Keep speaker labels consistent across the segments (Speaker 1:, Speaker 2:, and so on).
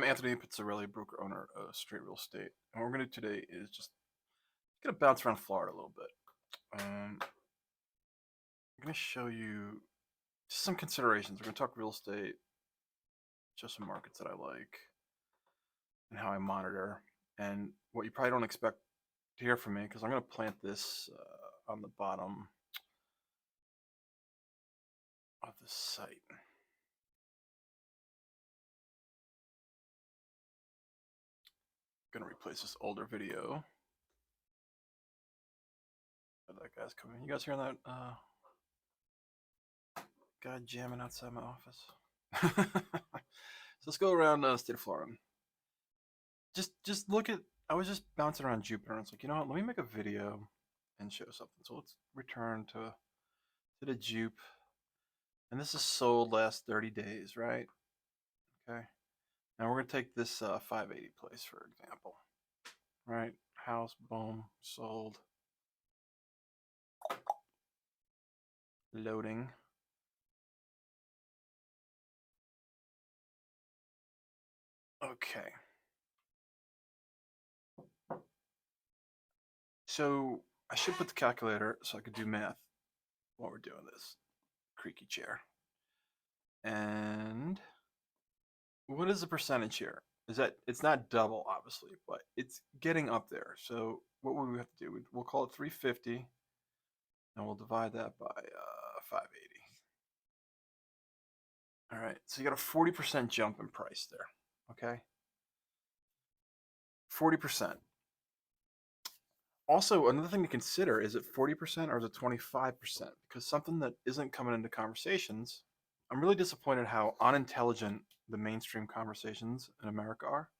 Speaker 1: Anthony Pizzarelli, broker owner of Str8 Real Estate, and what we're going to do today is just gonna bounce around Florida a little bit. I'm going to show you just some considerations. We're going to talk real estate, just some markets that I like, and how I monitor, and what you probably don't expect to hear from me because I'm going to plant this on the bottom of the site. I'm going to replace this older video. That guy's coming. You guys hearing that guy jamming outside my office? So let's go around the state of Florida. Just look at, I was just bouncing around Jupiter and it's like, you know what, let me make a video and show something. So let's return to the Jupe. And this is sold last 30 days, right? Okay. Now we're going to take this 580 place, for example. Right? House, boom, sold. Loading. Okay. So I should put the calculator so I could do math while we're doing this. Creaky chair. And what is the percentage here? Is that it's not double, obviously, but it's getting up there. So what would we have to do? We'll call it 350, and we'll divide that by 580. All right, so you got a 40% jump in price there. Okay, 40%. Also, another thing to consider, is it 40% or is it 25%? Because something that isn't coming into conversations, I'm really disappointed how unintelligent the mainstream conversations in America are.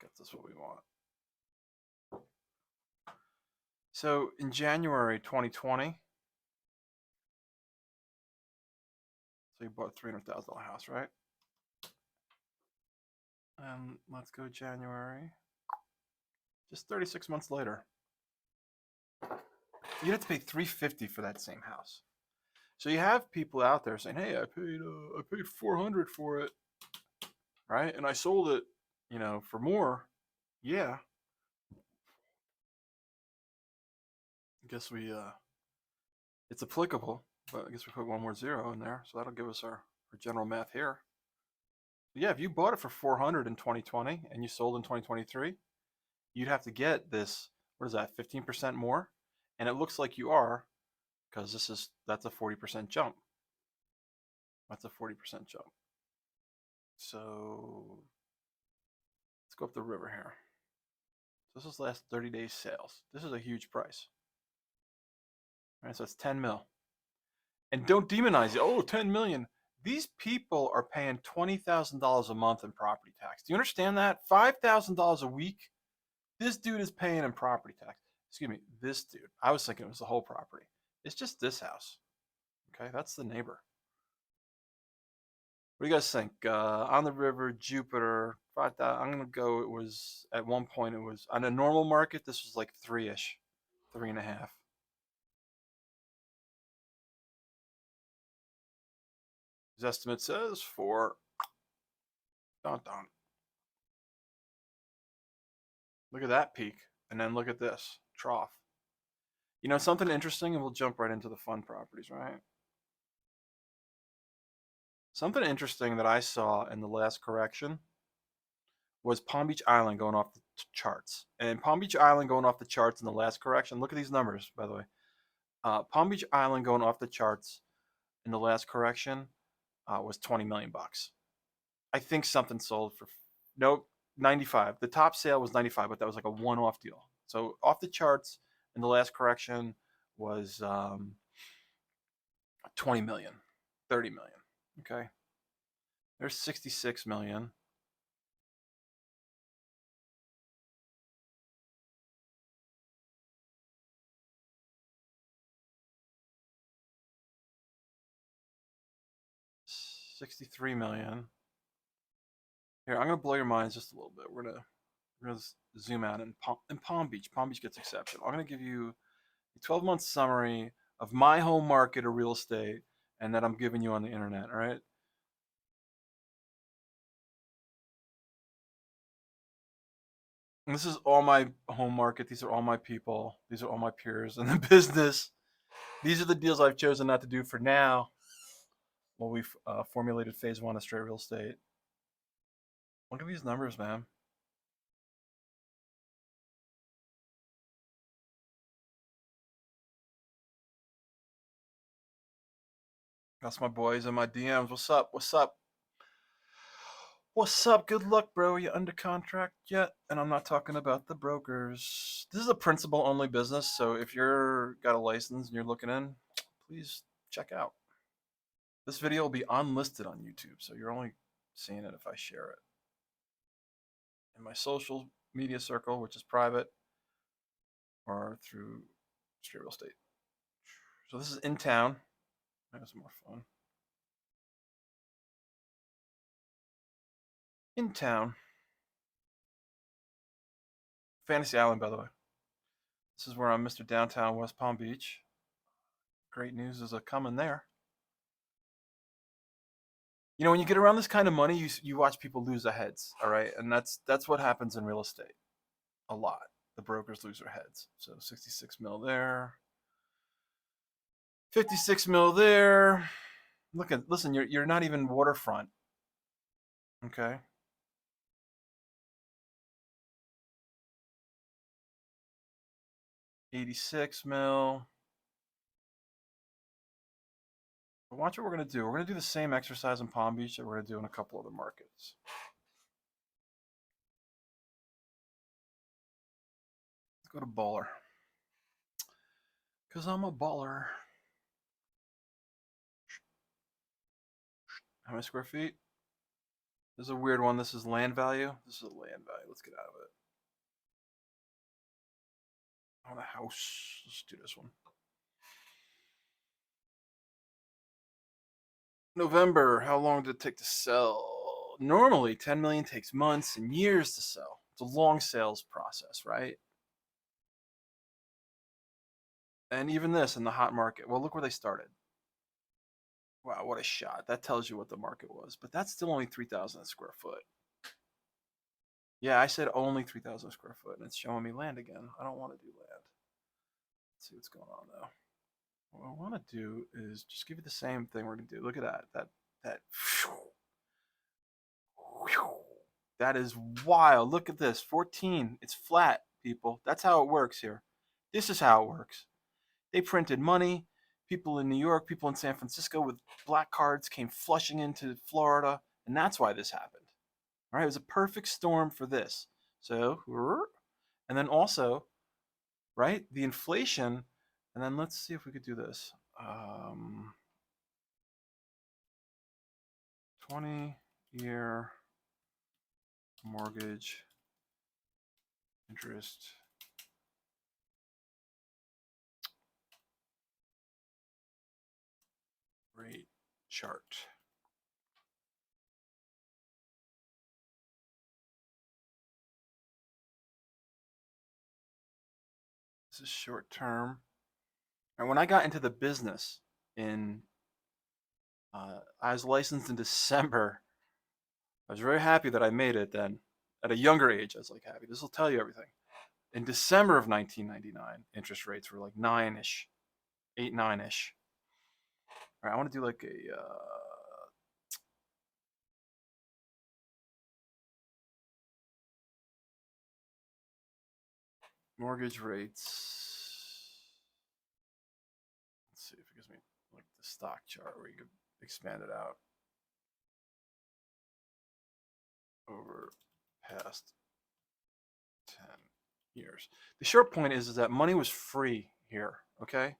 Speaker 1: Gets us what we want. So in January 2020, so you bought a $300,000 house, right? And let's go January. Just 36 months later, you have to pay $350 for that same house. So you have people out there saying, "Hey, I paid $400 for it, right? And I sold it, for more." Yeah. I guess it's applicable, but I guess we put one more zero in there, so that'll give us our general math here. But yeah, if you bought it for $400 in 2020 and you sold in 2023, you'd have to get this, what is that, 15% more? And it looks like you are, because that's a 40% jump. That's a 40% jump. So let's go up the river here. So this is last 30 days sales. This is a huge price. All right, so it's 10 mil. And don't demonize it. Oh, 10 million. These people are paying $20,000 a month in property tax. Do you understand that? $5,000 a week. This dude is paying in property tax. Excuse me, this dude. I was thinking it was the whole property. It's just this house. Okay, that's the neighbor. What do you guys think? On the river, Jupiter, 5,000. I'm gonna go. It was at one point. It was on a normal market. This was like 3-ish, 3.5. His estimate says 4. Don't. Look at that peak, and then look at this trough. Something interesting, and we'll jump right into the fun properties, right? Something interesting that I saw in the last correction was Palm Beach Island going off the charts. And Palm Beach Island going off the charts in the last correction, look at these numbers, by the way. Palm Beach Island going off the charts in the last correction was 20 million bucks. I think something sold for, nope, 95. The top sale was 95, but that was like a one-off deal. So off the charts in the last correction was 20 million, 30 million. Okay. There's 66 million. $63 million. Here, I'm gonna blow your minds just a little bit. We're gonna zoom out in Palm Beach. Palm Beach gets exception. I'm gonna give you a 12-month summary of my home market of real estate, and that I'm giving you on the internet. All right. And this is all my home market. These are all my people. These are all my peers in the business. These are the deals I've chosen not to do for now. While we've formulated phase one of straight real estate. Look at these numbers, man. That's my boys and my DMs. What's up? What's up? What's up? Good luck, bro. Are you under contract yet? And I'm not talking about the brokers. This is a principal only business, so if you're got a license and you're looking in, please check out. This video will be unlisted on YouTube, so you're only seeing it if I share it. In my social media circle, which is private, or through straight real estate. So this is in town. There's more fun. In town. Fantasy Island, by the way. This is where I'm Mr. Downtown West Palm Beach. Great news is a coming there. You know, when you get around this kind of money, you watch people lose their heads, all right? And that's what happens in real estate a lot. The brokers lose their heads. So 66 mil there. 56 mil there. Listen, you're not even waterfront. Okay? 86 mil. But watch what we're going to do. We're going to do the same exercise in Palm Beach that we're going to do in a couple other markets. Let's go to baller. Because I'm a baller. How many square feet? This is a weird one. This is land value. This is a land value. Let's get out of it. I want a house. Let's do this one. November. How long did it take to sell? Normally, 10 million takes months and years to sell. It's a long sales process, right? And even this in the hot market. Well, look where they started. Wow, what a shot. That tells you what the market was. But that's still only 3,000 a square foot. Yeah, I said only 3,000 square foot, and it's showing me land again. I don't want to do land. Let's see what's going on though. What I want to do is just give you the same thing we're going to do. Look at that. That is wild. Look at this. 14. It's flat, people. That's how it works here. This is how it works. They printed money. People in New York, people in San Francisco with black cards came flushing into Florida, and that's why this happened. All right, it was a perfect storm for this. So, and then also, right, the inflation, and then let's see if we could do this. 20-year mortgage interest rate chart. This is short term. And when I got into the business I was licensed in December. I was very happy that I made it then. At a younger age, I was like happy. This will tell you everything. In December of 1999, interest rates were like 9-ish, 8, 9-ish. All right, I want to do like a mortgage rates. Let's see if it gives me like the stock chart where you could expand it out over past 10 years. The short point is that money was free here, okay?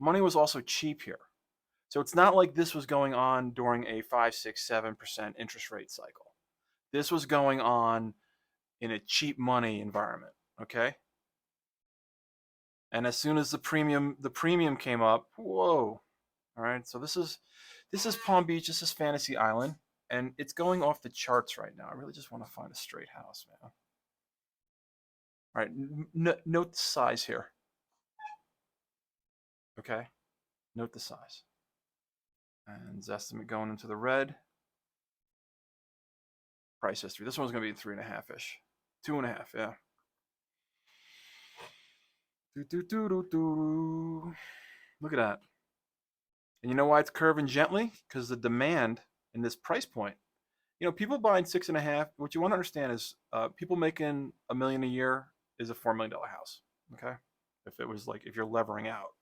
Speaker 1: Money was also cheap here. So it's not like this was going on during a 5, 6, 7% interest rate cycle. This was going on in a cheap money environment, okay? And as soon as the premium came up, whoa. All right, so this is Palm Beach, this is Fantasy Island, and it's going off the charts right now. I really just want to find a straight house, man. All right, note the size here. Okay, note the size. And Zestimate going into the red. Price history. This one's going to be 3.5-ish. 2.5, yeah. Do, do, do, do, do. Look at that. And you know why it's curving gently? Because the demand in this price point. You know, people buying 6.5. What you want to understand is, people making $1 million a year is a $4 million house. Okay, if it was like if you're levering out.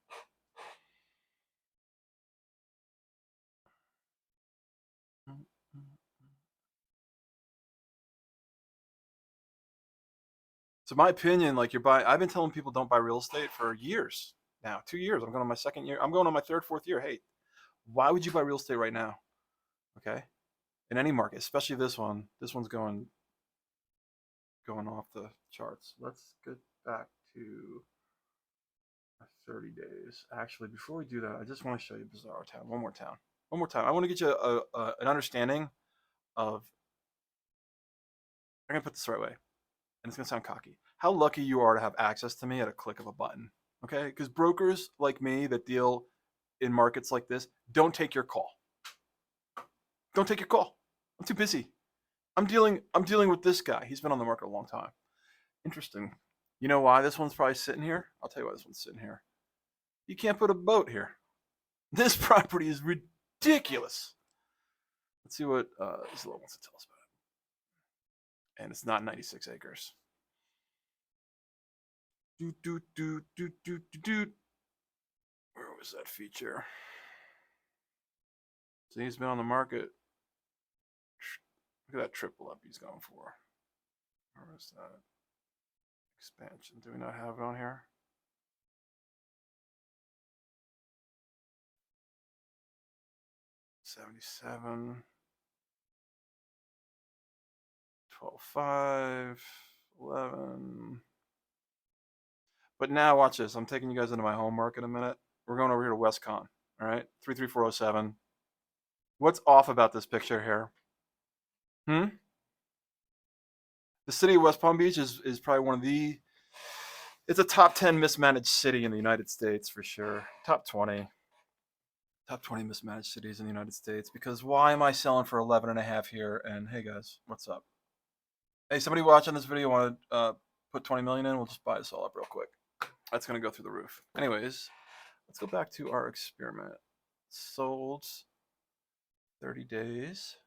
Speaker 1: So my opinion, like you're buying. I've been telling people don't buy real estate for years now. 2 years. I'm going on my second year. I'm going on my third, fourth year. Hey, why would you buy real estate right now? Okay, in any market, especially this one. This one's going off the charts. Let's get back to 30 days. Actually, before we do that, I just want to show you Bizarro Town. One more town. One more time. I want to get you an understanding of. I'm gonna put this the right way, and it's gonna sound cocky. How lucky you are to have access to me at a click of a button. Okay, because brokers like me that deal in markets like this don't take your call. Don't take your call. I'm too busy. I'm dealing with this guy. He's been on the market a long time. Interesting. You know why this one's probably sitting here? I'll tell you why this one's sitting here. You can't put a boat here. This property is ridiculous. Let's see what Zillow wants to tell us about it. And it's not 96 acres. Where was that feature? So he's been on the market. Look at that triple up he's going for. Where was that? Expansion. Do we not have it on here? $77. 12.5. 11. But now watch this. I'm taking you guys into my home market in a minute. We're going over here to WestCon. All right, 33407. What's off about this picture here? The city of West Palm Beach is probably one of the. It's a top 10 mismanaged city in the United States for sure. Top 20 mismanaged cities in the United States. Because why am I selling for 11.5 here? And hey guys, what's up? Hey, somebody watching this video want to put 20 million in? We'll just buy this all up real quick. That's gonna go through the roof. Anyways, let's go back to our experiment. Sold 30 days.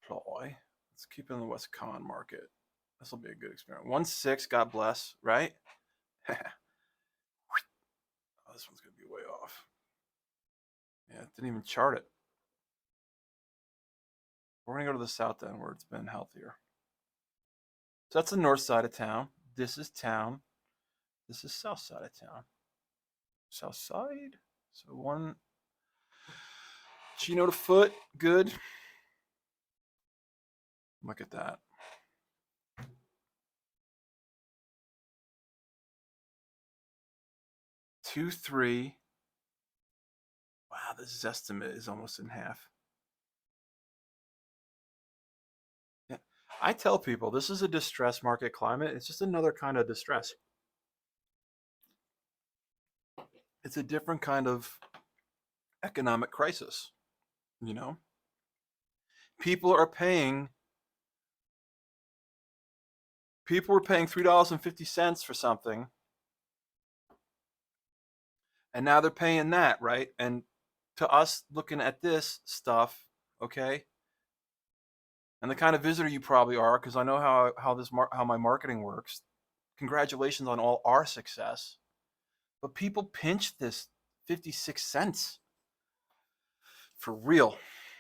Speaker 1: Ploy. Let's keep it in the WestCon market. This will be a good experiment. 1.6, God bless, right? Oh, this one's gonna be way off. Yeah, it didn't even chart it. We're gonna go to the south end where it's been healthier. So that's the north side of town. This is town. This is south side of town. South side. So one Chino to foot, good. Look at that. Two, three. Wow, this estimate is almost in half. Yeah. I tell people this is a distressed market climate. It's just another kind of distress. It's a different kind of economic crisis. You know, people are paying $3.50 for something, and now they're paying that, right? And to us looking at this stuff, okay, and the kind of visitor you probably are, because I know how my marketing works. Congratulations on all our success, but people pinch this 56 cents for real.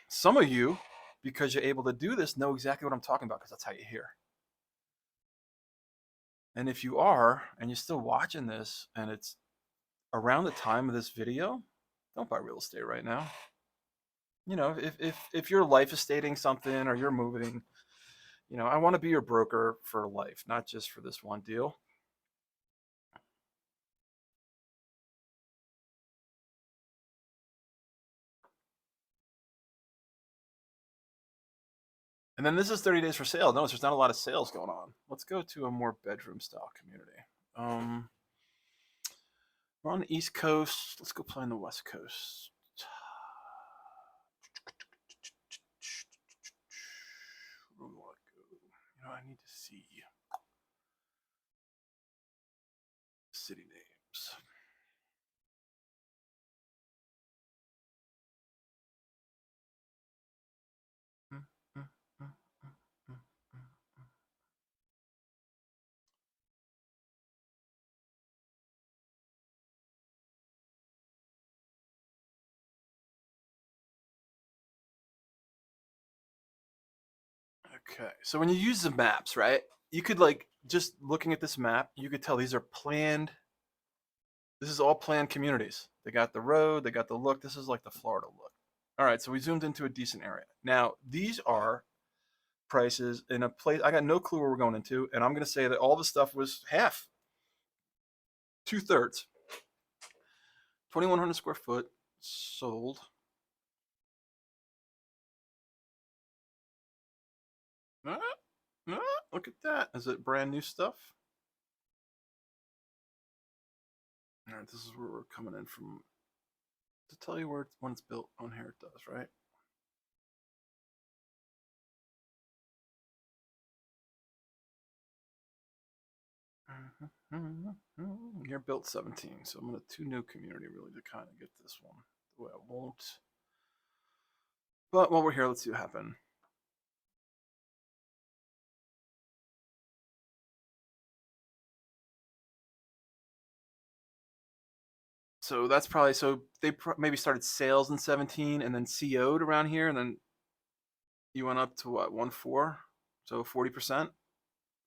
Speaker 1: Some of you, because you're able to do this, know exactly what I'm talking about, because that's how you hear. And if you are, and you're still watching this, and it's around the time of this video, don't buy real estate right now. You know, if your life is stating something or you're moving, you know, I want to be your broker for life, not just for this one deal. And then this is 30 days for sale. Notice there's not a lot of sales going on. Let's go to a more bedroom style community. We're on the East Coast. Let's go play on the West Coast. need to see city names. Okay, so when you use the maps, right, you could, like, just looking at this map, you could tell these are planned. This is all planned communities. They got the road, they got the look. This is like the Florida look. All right, so we zoomed into a decent area. Now, these are prices in a place, I got no clue where we're going into, and I'm going to say that all the stuff was half, 2/3. 2,100 square foot sold. Look at that. Is it brand new stuff? All right, this is where we're coming in from. To tell you where when it's built on here, it does, right? You're built 17, so I'm going to two new community really to kind of get this one the way I won't. But while we're here, let's see what happened. So that's probably, so they maybe started sales in 17 and then CO'd around here, and then you went up to what, 1.4? So 40%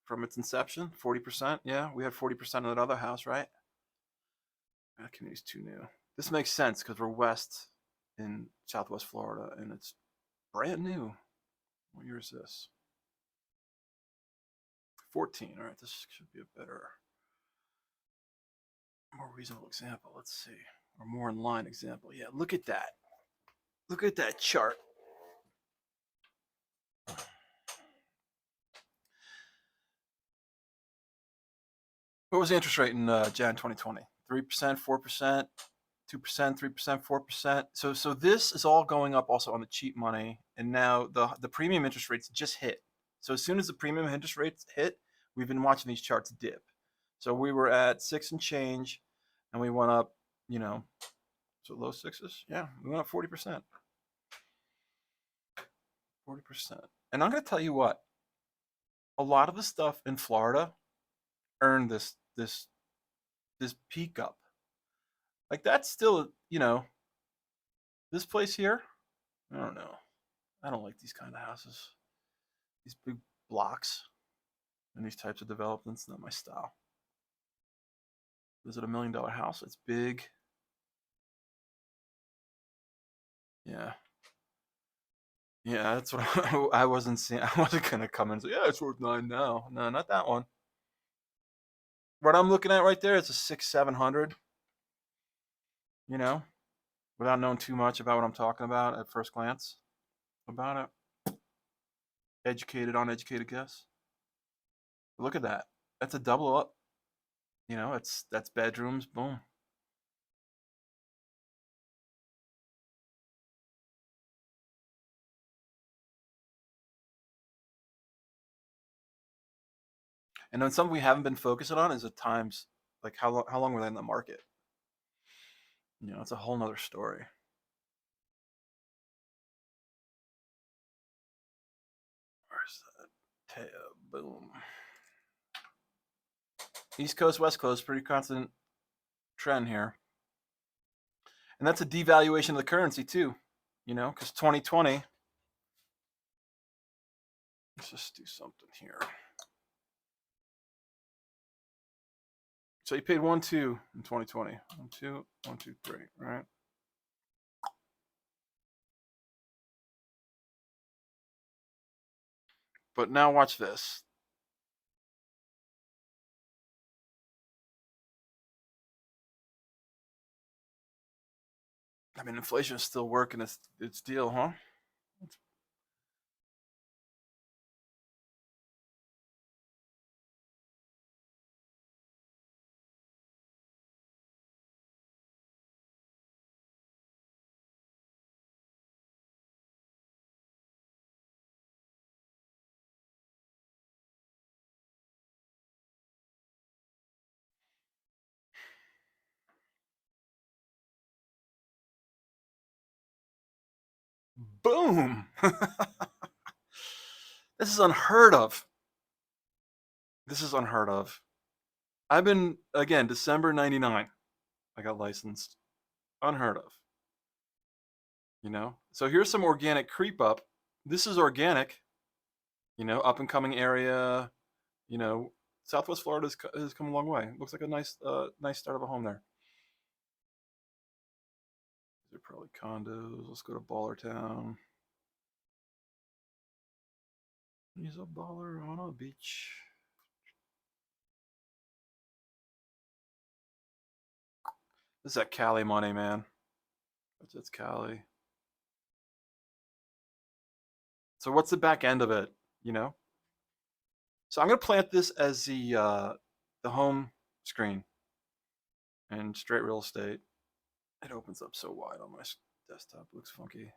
Speaker 1: from its inception. 40%. Yeah, we had 40% of that other house, right? That community's too new. This makes sense because we're west in Southwest Florida and it's brand new. What year is this? 14. All right, this should be a better, more reasonable example. Let's see. Or more in line example. Yeah, look at that. Look at that chart. What was the interest rate in Jan 2020? 3%, 4%, 2%, 3%, 4%. So this is all going up also on the cheap money. And now the premium interest rates just hit. So as soon as the premium interest rates hit, we've been watching these charts dip. So we were at 6 and change, and we went up, you know, so low sixes. Yeah, we went up 40%. 40%. And I'm going to tell you what, a lot of the stuff in Florida earned this peak up. Like that's still, you know, this place here, I don't know. I don't like these kind of houses. These big blocks and these types of developments, not my style. Is it $1 million house? It's big. Yeah. Yeah, that's what I wasn't seeing. I wasn't gonna come in and say, yeah, it's worth 9 now. No, not that one. What I'm looking at right there is a 600-700. You know, without knowing too much about what I'm talking about at first glance about it. Educated, uneducated guess. Look at that. That's a double up. You know, that's bedrooms. Boom. And then something we haven't been focusing on is the times, like how long were they in the market? You know, it's a whole nother story. Where's that tab? Boom. East Coast, West Coast, pretty constant trend here. And that's a devaluation of the currency too, you know, because 2020. Let's just do something here. So you paid 1.2 in 2020. 1.2, 1.23, right? But now watch this. I mean, inflation is still working its deal, huh? Boom. This is unheard of. This is unheard of. I've been, again, December 99. I got licensed. Unheard of. You know? So here's some organic creep up. This is organic, you know, up and coming area, you know, Southwest Florida has come a long way. Looks like a nice nice start of a home there. These are probably condos. Let's go to Baller Town. He's a baller on a beach. This is that Cali money, man. That's Cali. So what's the back end of it? You know. So I'm gonna plant this as the home screen and straight real estate. It opens up so wide on my desktop. Looks funky.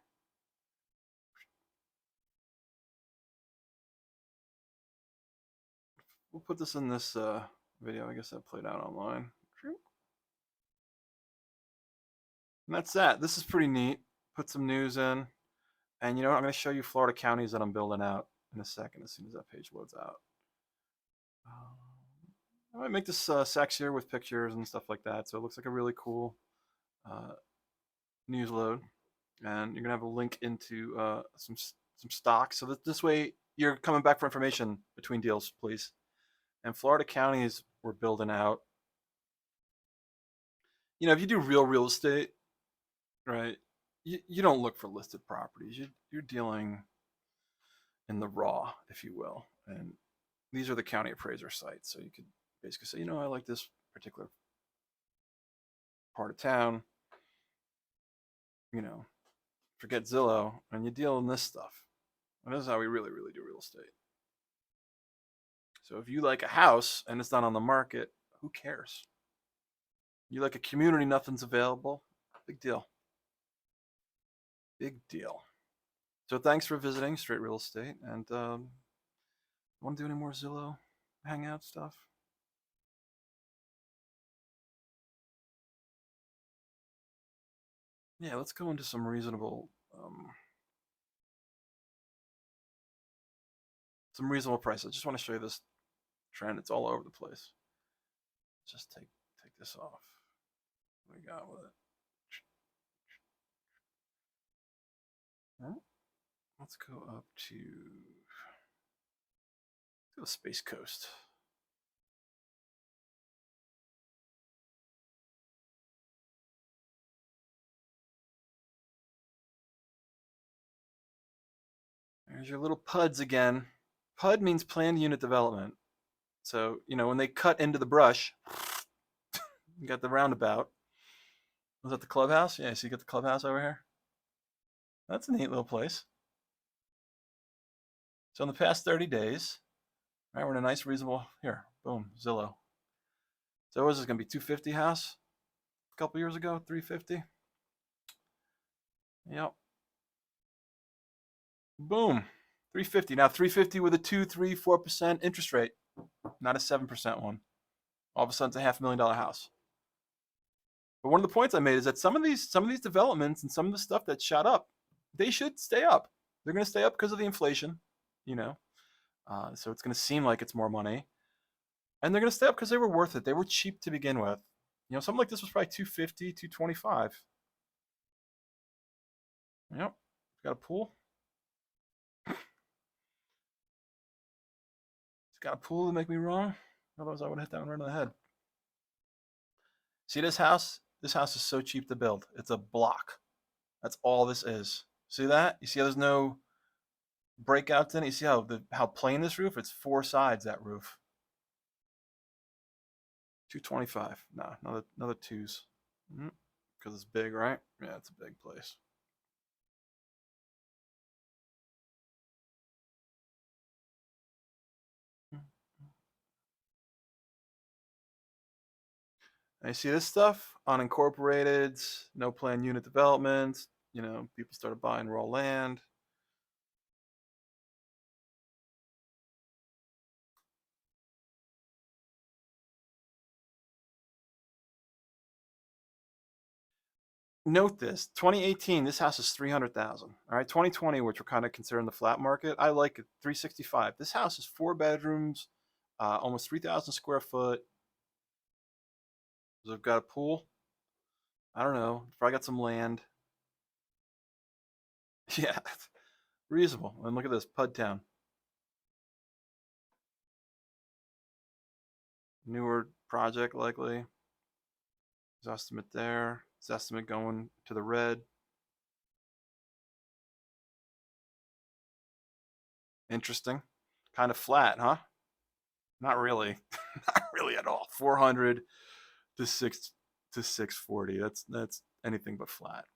Speaker 1: We'll put this in this video. I guess that played out online. And that's that. This is pretty neat. Put some news in. And you know what? I'm going to show you Florida counties that I'm building out in a second as soon as that page loads out. I might make this sexier with pictures and stuff like that. So it looks like a really cool news load. And you're going to have a link into some stocks. So that this way you're coming back for information between deals, please. And Florida counties we're building out. You know, if you do real estate, right, you don't look for listed properties. You're dealing in the raw, if you will. And these are the county appraiser sites. So you could basically say, you know, I like this particular part of town. You know, forget Zillow, and you deal in this stuff. And this is how we really do real estate. So if you like a house and it's not on the market, who cares? You like a community, nothing's available. Big deal. Big deal. So thanks for visiting Str8 Real Estate. And want to do any more Zillow Hangout stuff? Yeah, let's go into some reasonable prices. I just want to show you this trend. It's all over the place. Just take this off. What we got with it? Let's go up to Space Coast. There's your little PUDs again. PUD means planned unit development. So, you know, when they cut into the brush, you got the roundabout. Was that the clubhouse? Yeah, so you got the clubhouse over here. That's a neat little place. So in the past 30 days, right, we're in a nice, reasonable, here, boom, Zillow. So what was this going to be, 250 house? A couple years ago, 350? Yep. Boom, 350. Now 350 with a 2, 3, 4% interest rate, not a 7% one. All of a sudden, it's a $500,000 house. But one of the points I made is that some of these developments and some of the stuff that shot up, they should stay up. They're going to stay up because of the inflation, you know. So it's going to seem like it's more money, and they're going to stay up because they were worth it. They were cheap to begin with. You know, something like this was probably 250, 225. Yep, got a pool. It's got a pool to make me wrong. Otherwise, I would have hit that one right on the head. See this house? This house is so cheap to build. It's a block. That's all this is. See that? You see how there's no breakouts in it? You see how plain this roof? It's 4 sides, that roof. 225. No, another twos. Because it's big, right? Yeah, it's a big place. And you see this stuff? Unincorporated, no planned unit development. You know, people started buying raw land. note this: 2018, this house is 300,000. All right, 2020, which we're kind of considering the flat market, I like it, 365. This house is 4 bedrooms, almost 3,000 square foot. They've got a pool. I don't know. Probably got some land. Yeah, reasonable. And look at this, PUD Town. Newer project likely. His estimate there. His estimate going to the red. Interesting. Kind of flat, huh? Not really. Not really at all. 400 to 640. That's anything but flat.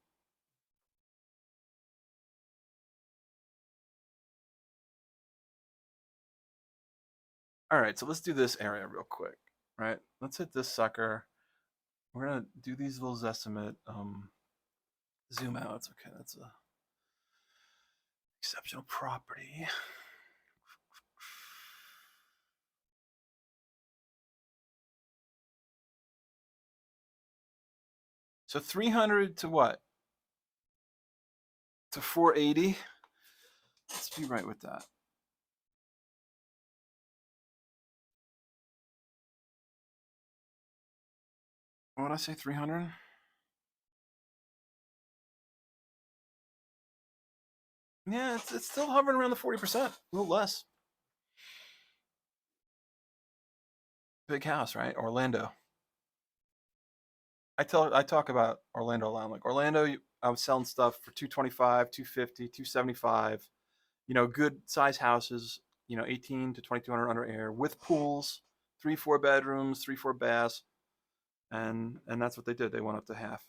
Speaker 1: All right, so let's do this area real quick. Right? Let's hit this sucker. We're gonna do these little estimate. Zoom out. It's okay. That's a exceptional property. So 300 to what? To 480. Let's be right with that. What did I say? 300? Yeah, it's still hovering around the 40%, a little less. Big house, right? Orlando. I talk about Orlando a lot. Like Orlando, I was selling stuff for 225, 250, 275. You know, good size houses. You know, 18 to 2200 under air with pools, 3-4 bedrooms, 3-4 baths, and that's what they did. They went up to half.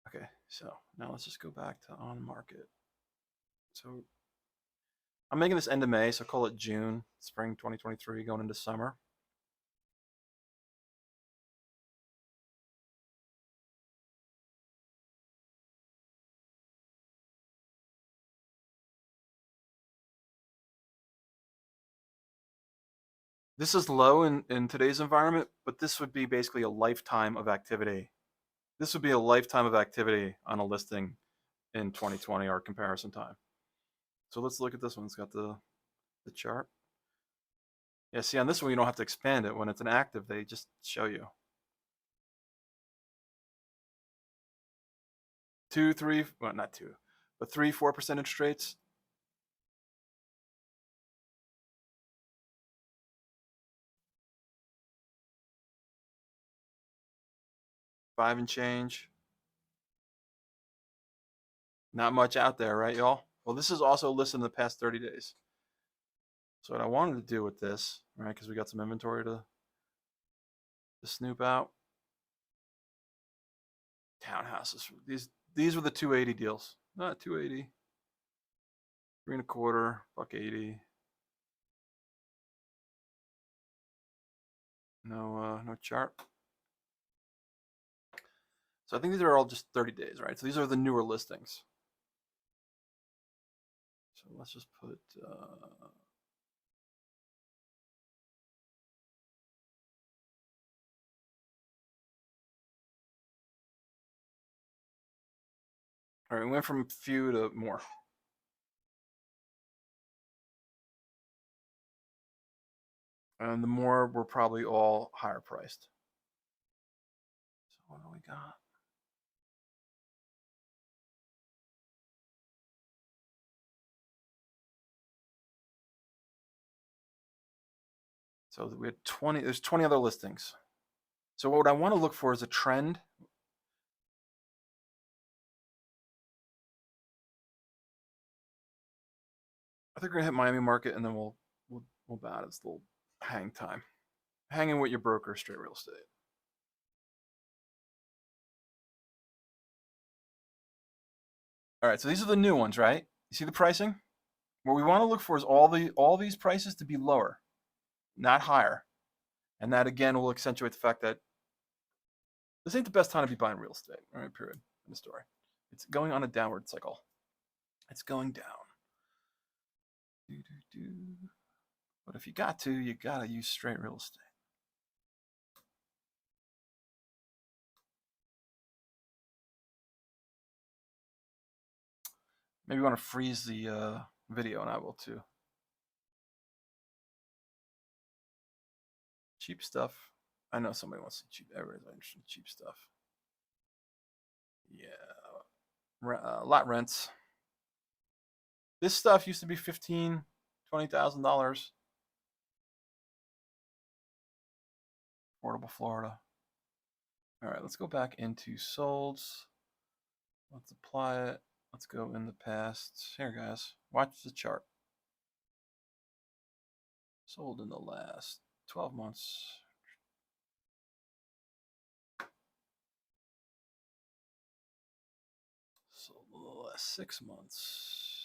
Speaker 1: Okay, so now let's just go back to on market. So I'm making this end of May, so call it June, spring 2023, going into summer. This is low in today's environment, but this would be basically a lifetime of activity. This would be a lifetime of activity on a listing in 2020 or comparison time. So let's look at this one. It's got the chart. Yeah, see on this one you don't have to expand it. When it's an active, they just show you. 2, 3, well not 2, but 3, 4% interest rates. 5 and change. Not much out there, right, y'all? Well, this is also listed in the past 30 days. So what I wanted to do with this, right, because we got some inventory to snoop out. Townhouses. These were the 280 deals. Not 280. 3.25, $180. No chart. So I think these are all just 30 days, right? So these are the newer listings. So let's just put all right, we went from few to more. And the more were probably all higher priced. So what do we got? So we had 20, there's 20 other listings. So what I want to look for is a trend. I think we're gonna hit Miami market and then we'll bat. It's a little hang time. Hanging with your broker, Straight Real Estate. All right, so these are the new ones, right? You see the pricing? What we want to look for is all these prices to be lower, not higher. And that again will accentuate the fact that this ain't the best time to be buying real estate, all right, period, in the story. It's going on a downward cycle. It's going down. But if you got to, you got to use straight real estate. Maybe you want to freeze the video, and I will too. Cheap stuff. I know somebody wants to cheap. Everybody's interested in cheap stuff. Yeah, lot rents. This stuff used to be $15,000-$20,000. Affordable Florida. All right, let's go back into solds. Let's apply it. Let's go in the past. Here, guys, watch the chart. Sold in the last 12 months. Sold in the last 6 months.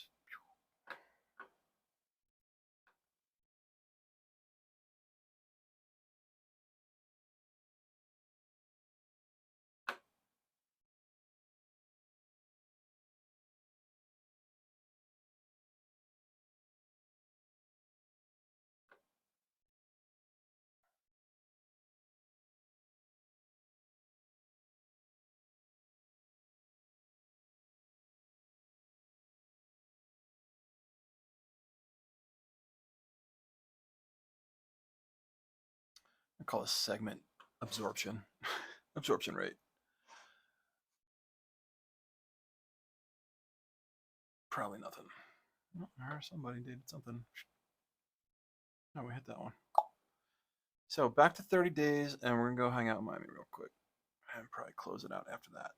Speaker 1: I call this segment absorption. Absorption rate. Probably nothing. Oh, somebody did something. Oh, we hit that one. So back to 30 days, and we're gonna go hang out in Miami real quick, and probably close it out after that.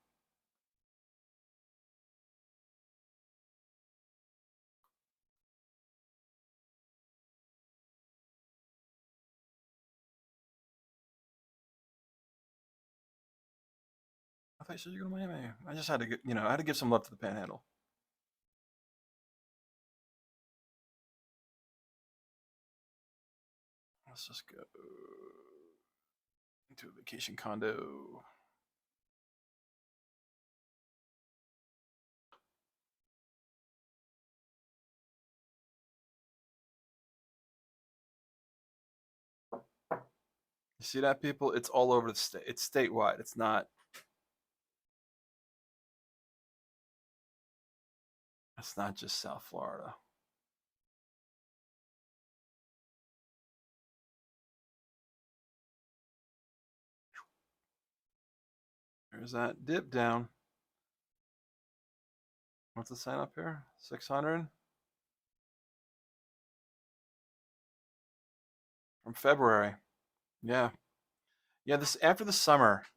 Speaker 1: I thought you said you're going to Miami. I just had to get, I had to give some love to the Panhandle. Let's just go into a vacation condo. You see that, people? It's all over the state. It's statewide. It's not. It's not just South Florida. There's that dip down. What's the sign up here? 600 from February. Yeah. Yeah, this after the summer.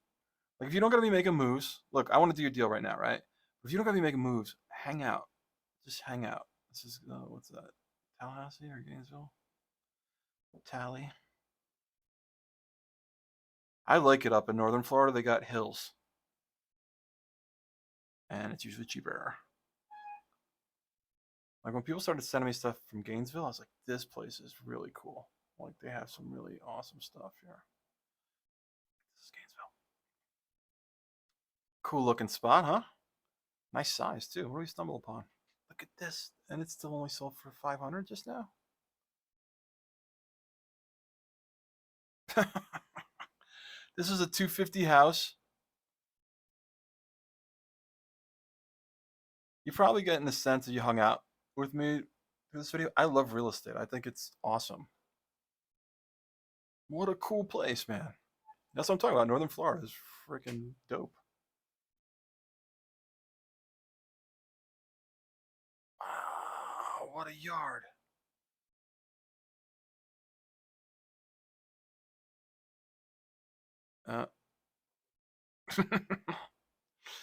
Speaker 1: Like, if you don't gotta be making moves, look, I want to do your deal right now, right? If you don't gotta be making moves, hang out. Just hang out. This is what's that? Tallahassee or Gainesville? Tally. I like it up in northern Florida. They got hills, and it's usually cheaper. Like, when people started sending me stuff from Gainesville, I was like, this place is really cool. Like, they have some really awesome stuff here. This is Gainesville. Cool looking spot, huh? Nice size too. What do we stumble upon? Look at this, and it's still only sold for 500 just now. This is a 250 house. You probably get in the sense that you hung out with me for this video. I love real estate. I think it's awesome. What a cool place, man. That's what I'm talking about. Northern Florida is freaking dope. Wow, what a yard.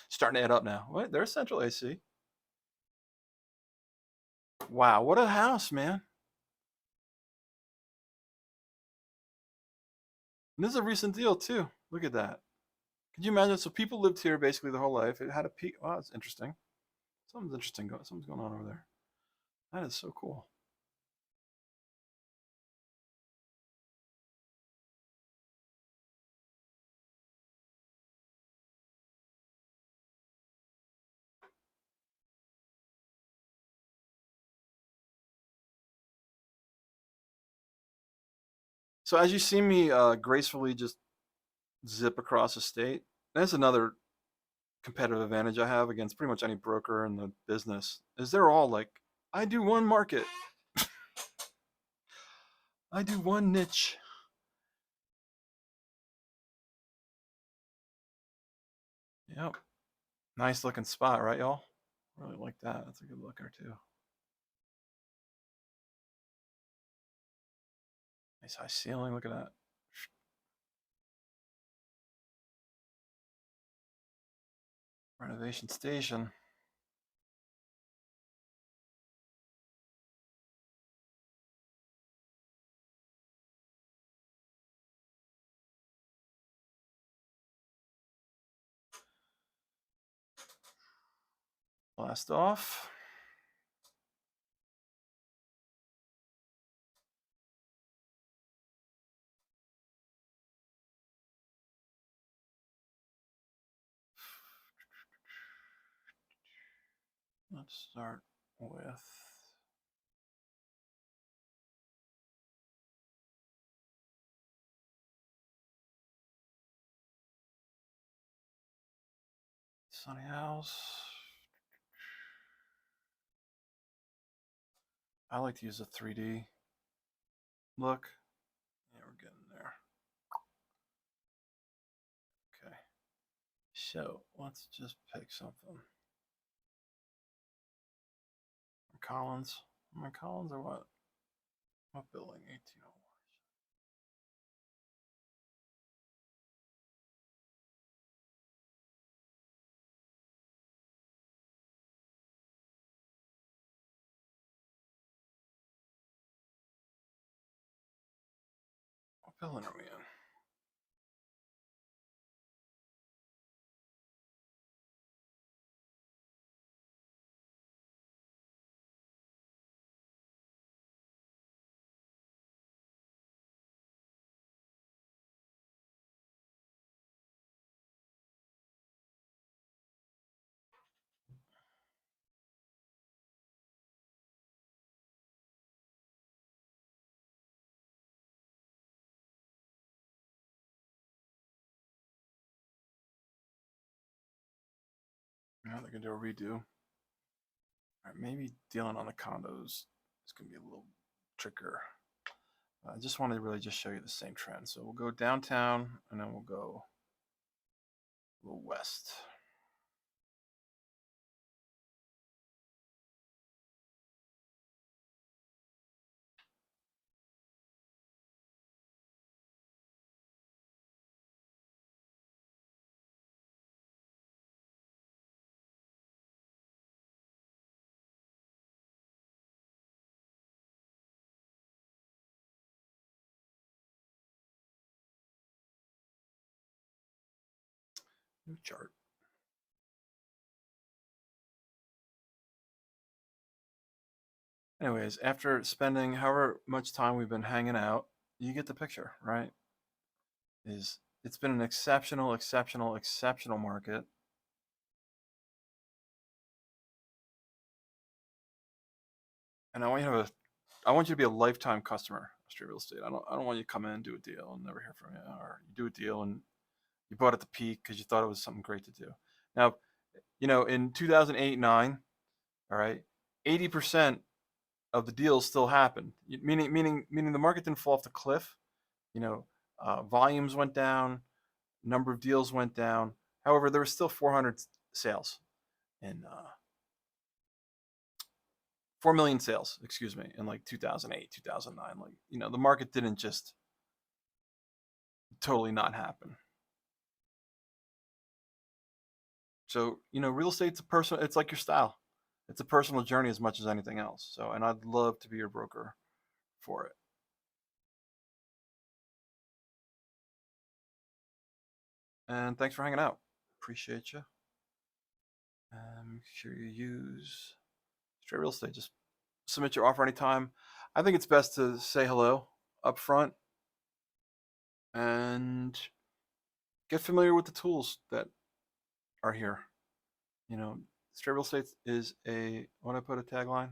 Speaker 1: Starting to add up now. What? There's central AC. Wow, what a house, man. And this is a recent deal too. Look at that. Could you imagine? So people lived here basically their whole life. It had a peak. Wow, that's interesting. Something's interesting. Something's going on over there. That is so cool. So as you see me gracefully just zip across the state, that's another competitive advantage I have against pretty much any broker in the business, is they're all like, I do one market. I do one niche. Yep. Nice looking spot, right, y'all? Really like that. That's a good looker too. Nice high ceiling. Look at that. Renovation station. Blast off. Let's start with sunny house. I like to use a 3D look. Yeah, we're getting there. Okay. So let's just pick something. Collins. Am I Collins or what? What building? 1801. What building are we in? Yeah, they're gonna do a redo. All right, maybe dealing on the condos is gonna be a little trickier. I just wanted to really just show you the same trend. So we'll go downtown and then we'll go a little west. New chart. Anyways, after spending however much time we've been hanging out, you get the picture, right? It's been an exceptional, exceptional, exceptional market. And I want you to have I want you to be a lifetime customer of Street Real Estate. I don't want you to come in and do a deal and never hear from you, or you do a deal and you bought at the peak because you thought it was something great to do. Now, in 2008, 9, all right, 80% of the deals still happened. Meaning the market didn't fall off the cliff. Volumes went down, number of deals went down. However, there was still 400 sales in 4 million sales, excuse me, in like 2008, 2009. Like, the market didn't just totally not happen. So, real estate's it's like your style. It's a personal journey as much as anything else. So, and I'd love to be your broker for it. And thanks for hanging out. Appreciate you. And make sure you use Straight Real Estate. Just submit your offer anytime. I think it's best to say hello up front and get familiar with the tools that are here. Straight Real Estate is what I put a tagline?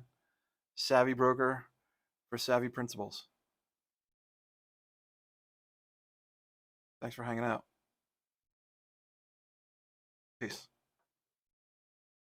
Speaker 1: Savvy broker for savvy principals. Thanks for hanging out. Peace.